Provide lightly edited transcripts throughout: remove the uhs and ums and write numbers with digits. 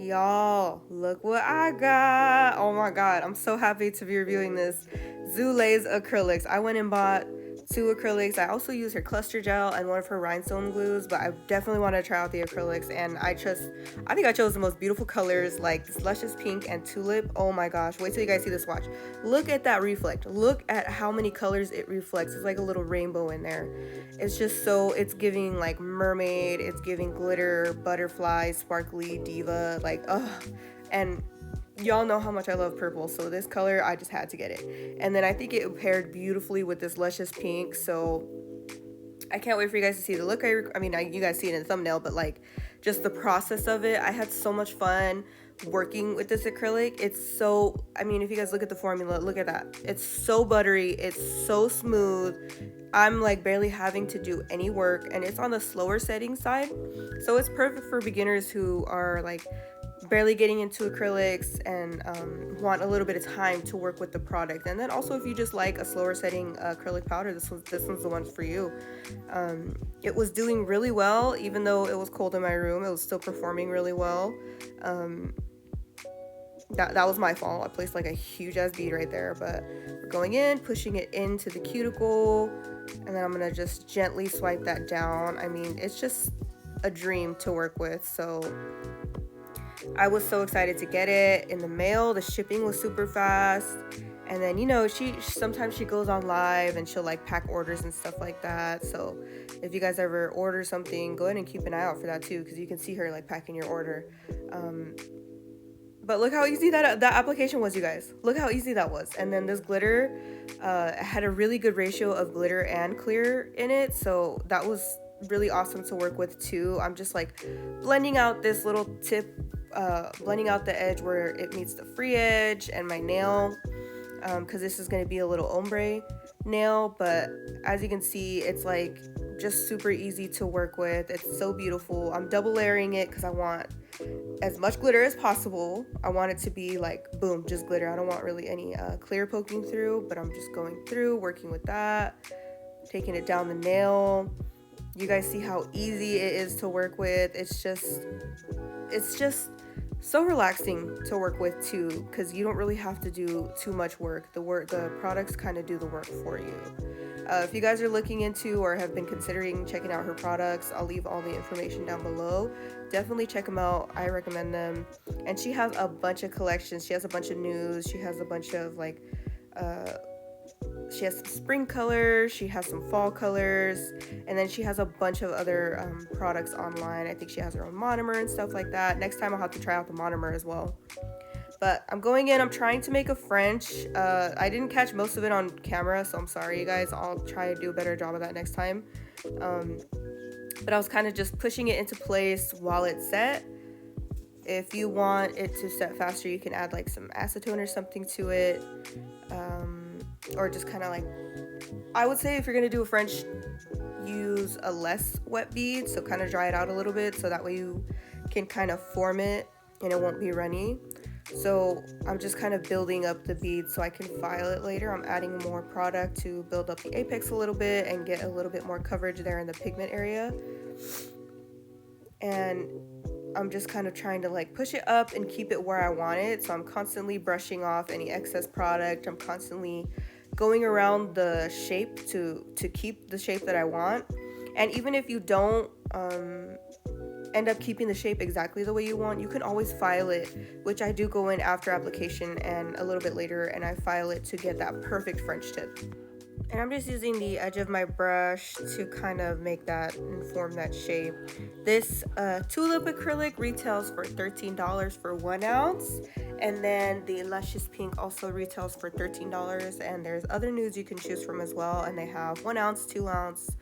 Y'all, look what I got. Oh my god, I'm so happy to be reviewing this Zulays acrylics. I went and bought two acrylics. I also use her cluster gel and one of her rhinestone glues, but I definitely want to try out the acrylics, and I think I chose the most beautiful colors, like this luscious pink and tulip. Oh my gosh, wait till you guys see this swatch. Look at that reflect. Look at how many colors it reflects. It's like a little rainbow in there. It's just so, it's giving like mermaid, it's giving glitter, butterfly, sparkly, diva, like, ugh. And y'all know how much I love purple, so this color, I just had to get it. And then I think it paired beautifully with this luscious pink, so I can't wait for you guys to see the look. You guys see it in the thumbnail, but like just the process of it. I had so much fun working with this acrylic. It's so, if you guys look at the formula, look at that. It's so buttery. It's so smooth. I'm like barely having to do any work, and it's on the slower setting side. So it's perfect for beginners who are like barely getting into acrylics and want a little bit of time to work with the product. And then also, if you just like a slower setting acrylic powder, this one's the one for you. It was doing really well, even though it was cold in my room. It was still performing really well. That was my fault. I placed like a huge ass bead right there, but we're going in, pushing it into the cuticle, and then I'm gonna just gently swipe that down. It's just a dream to work with. So I was so excited to get it in the mail. The shipping was super fast. And then, she sometimes she goes on live and she'll like pack orders and stuff like that. So if you guys ever order something, go ahead and keep an eye out for that too, because you can see her like packing your order. But look how easy that application was, you guys. Look how easy that was. And then this glitter had a really good ratio of glitter and clear in it. So that was really awesome to work with too. I'm just like blending out this little tip, blending out the edge where it meets the free edge and my nail, because this is going to be a little ombre nail. But as you can see, it's like just super easy to work with. It's so beautiful. I'm double layering it because I want as much glitter as possible. I want it to be like boom, just glitter. I don't want really any clear poking through, but I'm just going through, working with that, taking it down the nail. You guys see how easy it is to work with. It's just so relaxing to work with too, because you don't really have to do too much work. The products kind of do the work for you. If you guys are looking into or have been considering checking out her products, I'll leave all the information down below. Definitely check them out. I recommend them. And she has a bunch of collections. She has a bunch of news. She has a bunch of like she has some spring colors, she has some fall colors, and then she has a bunch of other products online. I think she has her own monomer and stuff like that. Next time I'll have to try out the monomer as well. But I'm going in, I'm trying to make a French. I didn't catch most of it on camera, so I'm sorry, you guys. I'll try to do a better job of that next time. But I was kind of just pushing it into place while it's set. If you want it to set faster, you can add like some acetone or something to it. Or just kind of like, I would say if you're going to do a French, use a less wet bead. So kind of dry it out a little bit, so that way you can kind of form it and it won't be runny. So I'm just kind of building up the bead so I can file it later. I'm adding more product to build up the apex a little bit and get a little bit more coverage there in the pigment area. And I'm just kind of trying to like push it up and keep it where I want it. So I'm constantly brushing off any excess product. I'm constantly going around the shape to keep the shape that I want. And even if you don't end up keeping the shape exactly the way you want, you can always file it, which I do go in after application and a little bit later, and I file it to get that perfect French tip. And I'm just using the edge of my brush to kind of make that and form that shape. This tulip acrylic retails for $13 for 1 ounce. And then the luscious pink also retails for $13. And there's other nudes you can choose from as well. And they have 1 ounce, 2 ounce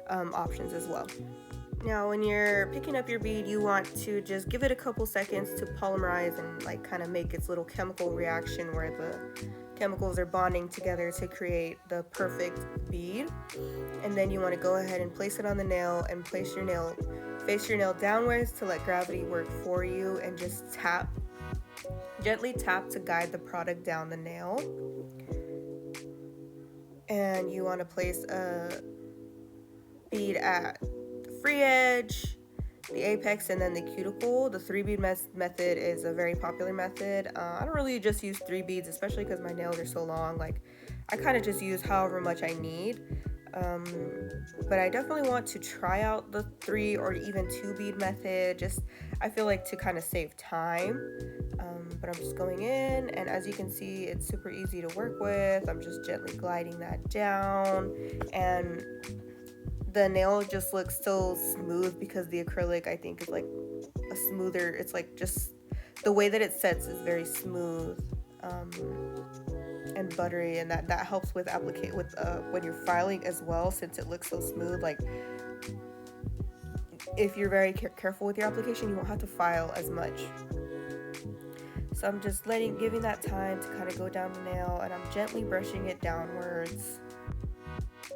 options as well. Now, when you're picking up your bead, you want to just give it a couple seconds to polymerize and like kind of make its little chemical reaction where the chemicals are bonding together to create the perfect bead. And then you want to go ahead and place it on the nail and face your nail downwards to let gravity work for you, and just gently tap to guide the product down the nail. And you want to place a bead at the free edge, the apex, and then the cuticle. The 3-bead method is a very popular method. I don't really just use 3 beads, especially because my nails are so long. Like, I kind of just use however much I need. Um, but I definitely want to try out the 3 or even 2-bead method. Just, I feel like, to kind of save time. But I'm just going in, and as you can see, it's super easy to work with. I'm just gently gliding that down, and the nail just looks so smooth because the acrylic, I think, is like a smoother, it's like just the way that it sets is very smooth, and buttery, and that helps with when you're filing as well, since it looks so smooth. Like, if you're very careful with your application, you won't have to file as much. So I'm just giving that time to kind of go down the nail, and I'm gently brushing it downwards.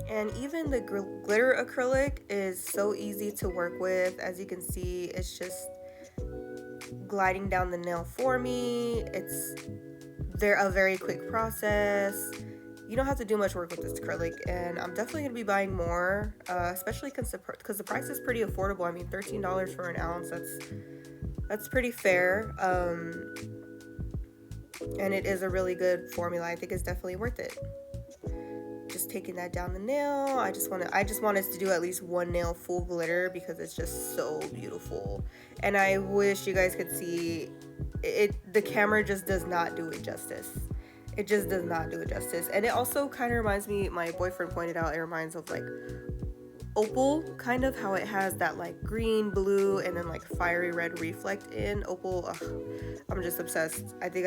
And even the glitter acrylic is so easy to work with. As you can see, it's just gliding down the nail for me. It's a very quick process. You don't have to do much work with this acrylic, and I'm definitely going to be buying more, especially because the price is pretty affordable. I mean, $13 for an ounce, that's pretty fair. And it is a really good formula. I think it's definitely worth it. Just taking that down the nail. I just wanted to do at least one nail full glitter because it's just so beautiful. And I wish you guys could see it. The camera just does not do it justice. It just does not do it justice. And it also kind of reminds me, my boyfriend pointed out, it reminds of like opal, kind of how it has that like green, blue, and then like fiery red reflect in opal. Ugh, I'm just obsessed. I think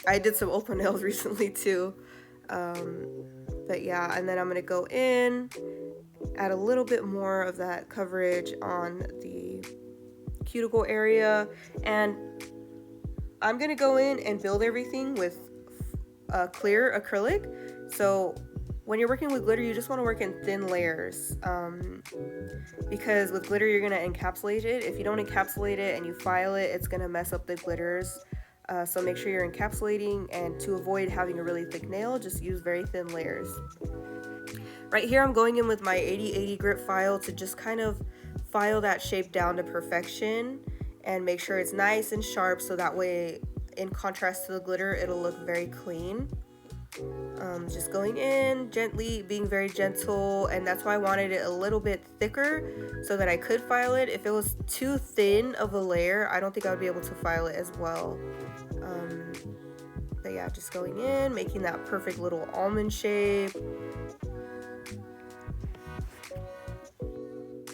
I did some opal nails recently too. But yeah, and then I'm gonna go in, add a little bit more of that coverage on the cuticle area, and I'm gonna go in and build everything with clear acrylic. So when you're working with glitter, you just want to work in thin layers, because with glitter you're gonna encapsulate it. If you don't encapsulate it and you file it, it's gonna mess up the glitters. So make sure you're encapsulating, and to avoid having a really thick nail, just use very thin layers. Right here I'm going in with my 80/80 grit file to just kind of file that shape down to perfection and make sure it's nice and sharp, so that way, in contrast to the glitter, it'll look very clean. Just going in gently, being very gentle, and that's why I wanted it a little bit thicker so that I could file it. If it was too thin of a layer, I don't think I would be able to file it as well. But yeah, just going in, making that perfect little almond shape.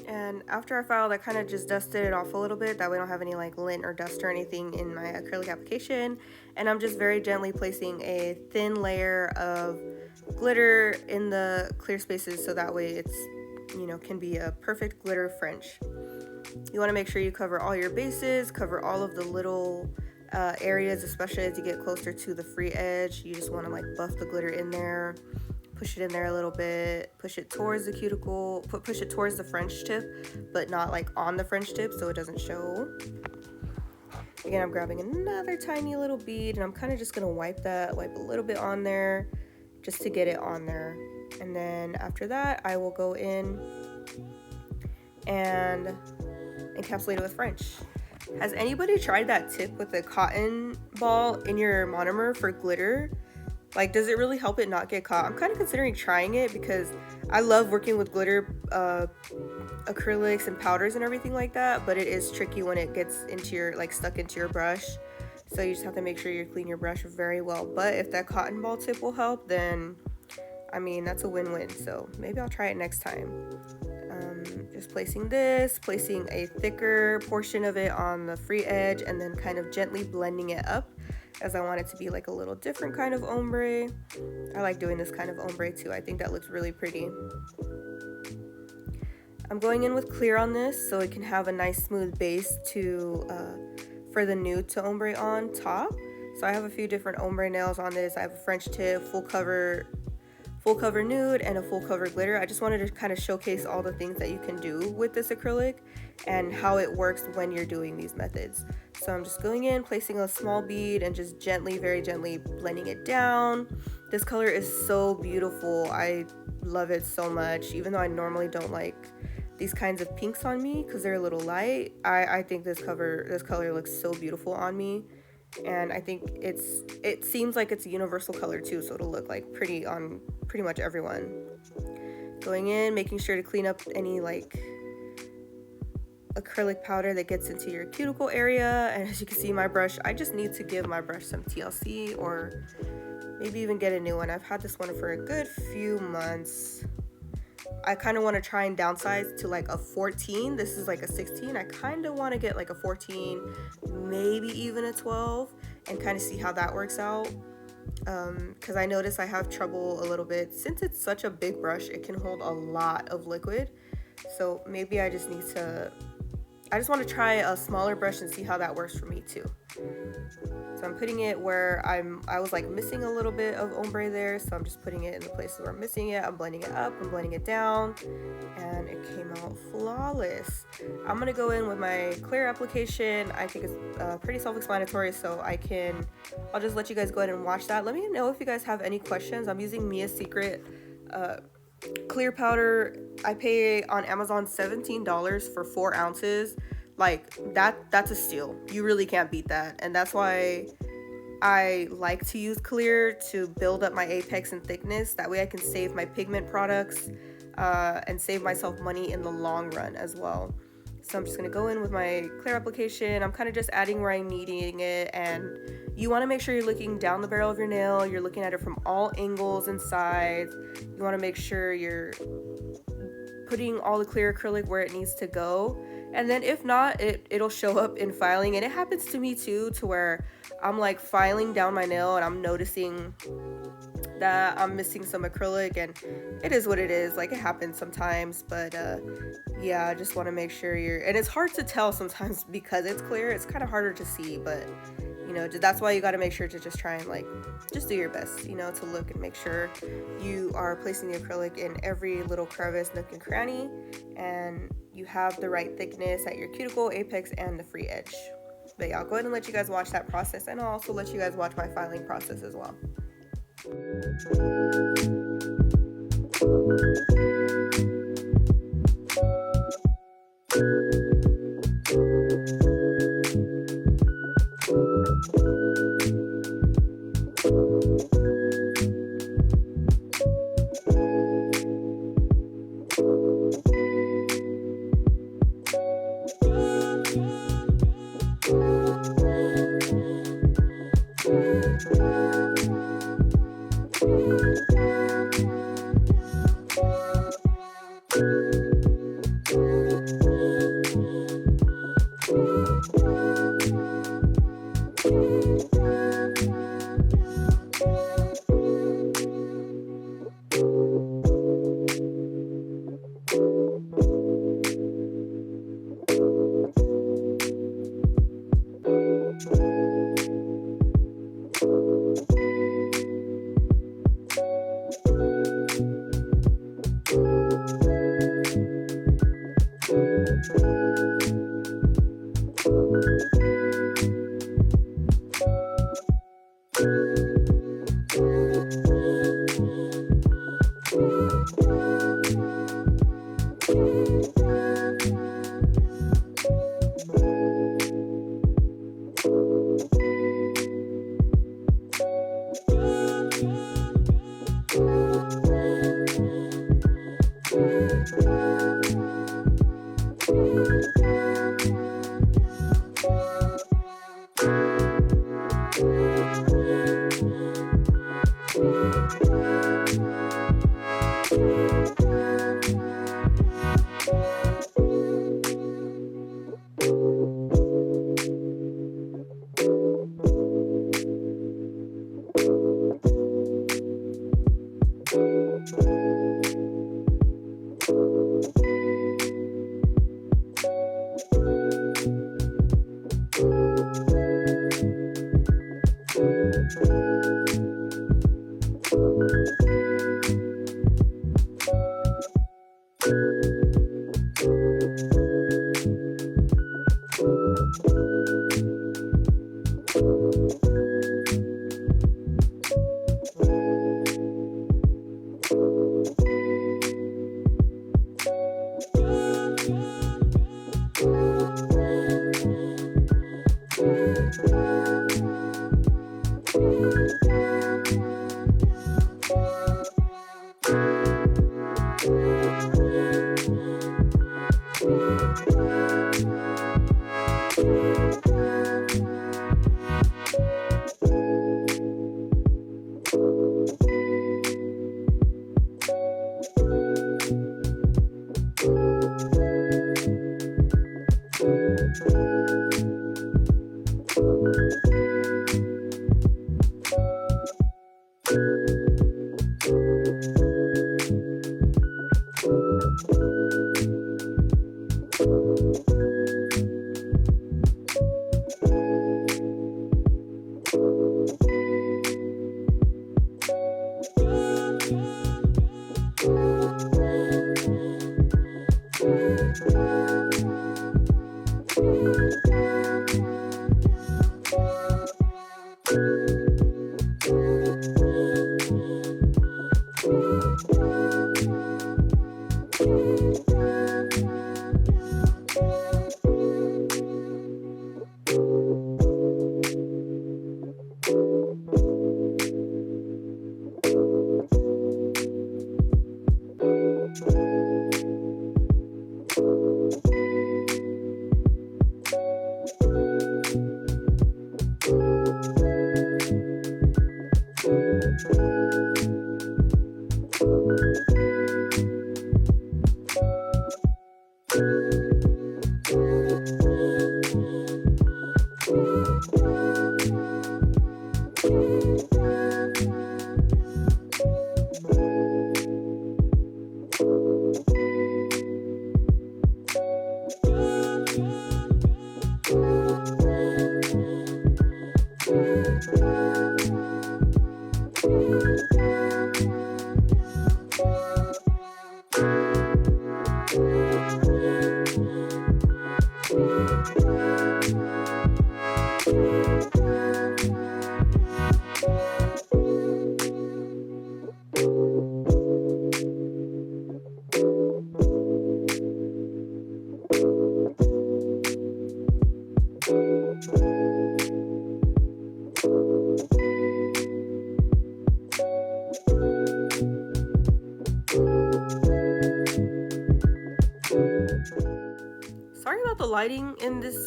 And after I filed, I kind of just dusted it off a little bit, that way I don't have any like lint or dust or anything in my acrylic application. And I'm just very gently placing a thin layer of glitter in the clear spaces, so that way it's, can be a perfect glitter French. You want to make sure you cover all your bases, cover all of the little areas, especially as you get closer to the free edge. You just want to like buff the glitter in there. Push it in there a little bit, push it towards the cuticle, push it towards the French tip, but not like on the French tip so it doesn't show. Again, I'm grabbing another tiny little bead, and I'm kind of just gonna wipe a little bit on there just to get it on there. And then after that, I will go in and encapsulate it with French. Has anybody tried that tip with a cotton ball in your monomer for glitter? Like, does it really help it not get caught? I'm kind of considering trying it because I love working with glitter acrylics and powders and everything like that, but it is tricky when it gets into your, like, stuck into your brush. So you just have to make sure you clean your brush very well. But if that cotton ball tip will help, then, I mean, that's a win-win. So maybe I'll try it next time. Just placing a thicker portion of it on the free edge, and then kind of gently blending it up, as I want it to be like a little different kind of ombre. I like doing this kind of ombre too. I think that looks really pretty. I'm going in with clear on this so it can have a nice smooth base for the nude to ombre on top. So I have a few different ombre nails on this. I have a French tip, full cover nude, and a full cover glitter. I just wanted to kind of showcase all the things that you can do with this acrylic and how it works when you're doing these methods. So I'm just going in, placing a small bead, and just very gently blending it down. This color is so beautiful. I love it so much, even though I normally don't like these kinds of pinks on me because they're a little light. I think this color looks so beautiful on me, and I think it seems like it's a universal color too, so it'll look like pretty on pretty much everyone. Going in, making sure to clean up any like acrylic powder that gets into your cuticle area. And as you can see, my brush, I just need to give my brush some TLC, or maybe even get a new one. I've had this one for a good few months. I kind of want to try and downsize to like a 14. This is like a 16. I kind of want to get like a 14, maybe even a 12, and kind of see how that works out. Because I notice I have trouble a little bit. Since it's such a big brush, it can hold a lot of liquid. So maybe I just want to try a smaller brush and see how that works for me too. So I'm putting it where I was like missing a little bit of ombre there, so I'm just putting it in the places where I'm missing it. I'm blending it up, I'm blending it down, and it came out flawless. I'm gonna go in with my clear application. I think it's pretty self-explanatory, so I'll just let you guys go ahead and watch that. Let me know if you guys have any questions. I'm using Mia's Secret clear powder. I pay on Amazon $17 for 4 ounces. Like that's a steal. You really can't beat that. And that's why I like to use clear to build up my apex and thickness. That way I can save my pigment products and save myself money in the long run as well. So I'm just gonna go in with my clear application. I'm kind of just adding where I'm needing it, and you want to make sure you're looking down the barrel of your nail. You're looking at it from all angles and sides. You want to make sure you're putting all the clear acrylic where it needs to go. And then if not, it'll show up in filing. And it happens to me too, to where I'm like filing down my nail and I'm noticing that I'm missing some acrylic, and it is what it is. Like, it happens sometimes, but yeah, I just want to make sure and it's hard to tell sometimes because it's clear. It's kind of harder to see, but you know, that's why you got to make sure to just try and like just do your best, you know, to look and make sure you are placing the acrylic in every little crevice, nook and cranny, and you have the right thickness at your cuticle, apex, and the free edge. But yeah, I'll go ahead and let you guys watch that process, and I'll also let you guys watch my filing process as well. lighting in this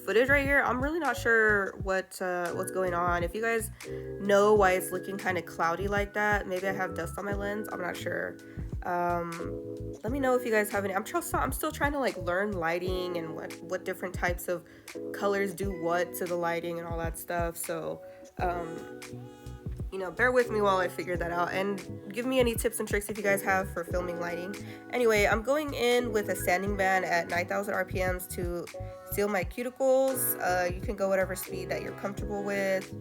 footage right here. I'm really not sure what's going on. If you guys know why it's looking kind of cloudy like that, maybe I have dust on my lens. I'm not sure. Let me know if you guys have any. I'm still trying to like learn lighting and what different types of colors do what to the lighting and all that stuff. So you know, bear with me while I figure that out, and give me any tips and tricks if you guys have for filming lighting. Anyway, I'm going in with a sanding band at 9,000 RPMs to seal my cuticles. You can go whatever speed that you're comfortable with.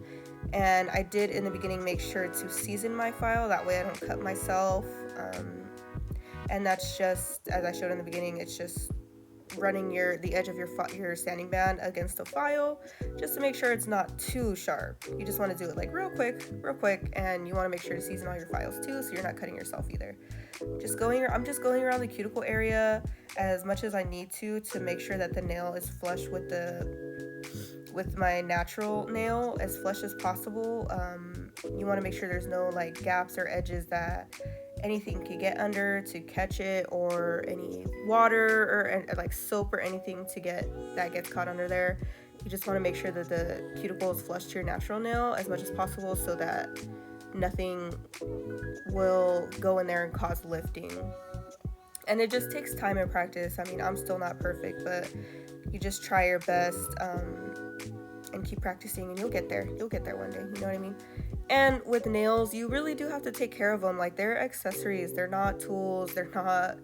And I did in the beginning make sure to season my file, that way I don't cut myself. And that's just, as I showed in the beginning, it's just running the edge of your sanding band against a file just to make sure it's not too sharp. You just want to do it like real quick, and you want to make sure to season all your files too, so you're not cutting yourself either. I'm just going around the cuticle area as much as I need to make sure that the nail is flush with my natural nail, as flush as possible. You want to make sure there's no like gaps or edges that anything could get under to catch it, or any water or like soap or anything that gets caught under there. You just want to make sure that the cuticle is flush to your natural nail as much as possible, so that nothing will go in there and cause lifting. And it just takes time and practice. I mean, I'm still not perfect, but you just try your best and keep practicing, and you'll get there one day, you know what I mean? And with nails, you really do have to take care of them. Like, they're accessories, they're not tools, they're not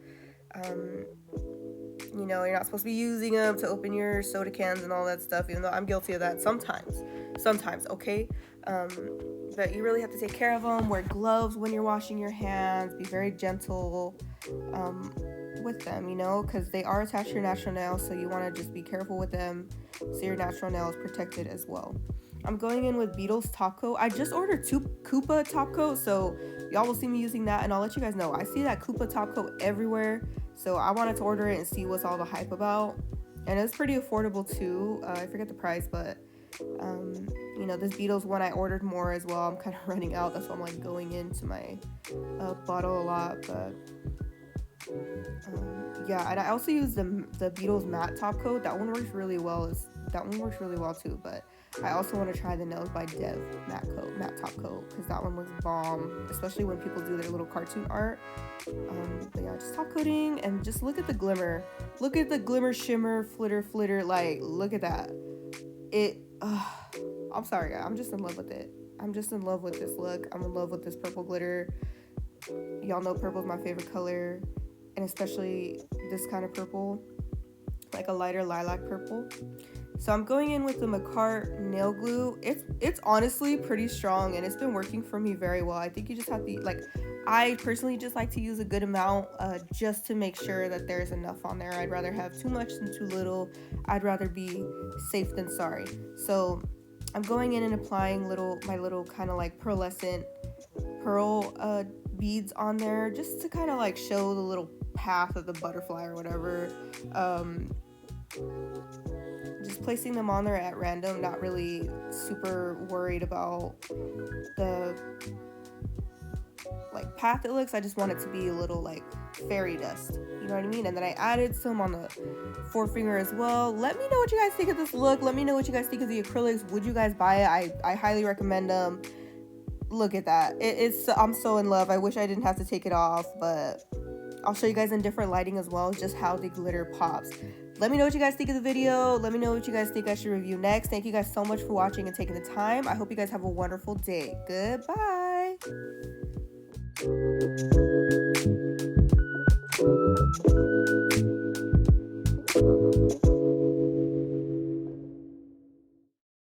you know, you're not supposed to be using them to open your soda cans and all that stuff, even though I'm guilty of that sometimes, okay? But you really have to take care of them. Wear gloves when you're washing your hands. Be very gentle with them, you know, because they are attached to your natural nails, so you want to just be careful with them so your natural nail is protected as well. I'm going in with Beetles top coat. I just ordered 2 Koopa top coat, so y'all will see me using that, and I'll let you guys know. I see that Koopa top coat everywhere, so I wanted to order it and see what's all the hype about. And it's pretty affordable too. I forget the price, but you know, this Beetles one I ordered more as well. I'm kind of running out, that's why I'm like going into my bottle a lot. But yeah, and I also use the Beetles matte top coat. That one works really well too. But I also want to try the Nails by Dev matte top coat, because that one looks bomb, especially when people do their little cartoon art. But yeah, just top coating, and just look at the glimmer. Look at the glimmer, shimmer, flitter. Like, look at that. I'm sorry, guys. I'm just in love with it. I'm just in love with this look. I'm in love with this purple glitter. Y'all know purple is my favorite color, and especially this kind of purple, like a lighter lilac purple. So I'm going in with the Makartt nail glue. It's honestly pretty strong, and it's been working for me very well. I think you just have to, like, I personally just like to use a good amount just to make sure that there's enough on there. I'd rather have too much than too little. I'd rather be safe than sorry. So I'm going in and applying my little kind of like pearlescent pearl beads on there, just to kind of like show the little path of the butterfly or whatever. Just placing them on there at random, not really super worried about the like path it looks. I just want it to be a little like fairy dust, you know what I mean? And then I added some on the forefinger as well. Let me know what you guys think of this look. Let me know what you guys think of the acrylics. Would you guys buy it? I highly recommend them. Look at that. I'm so in love. I wish I didn't have to take it off, but I'll show you guys in different lighting as well, just how the glitter pops. Let me know what you guys think of the video. Let me know what you guys think I should review next. Thank you guys so much for watching and taking the time. I hope you guys have a wonderful day. Goodbye.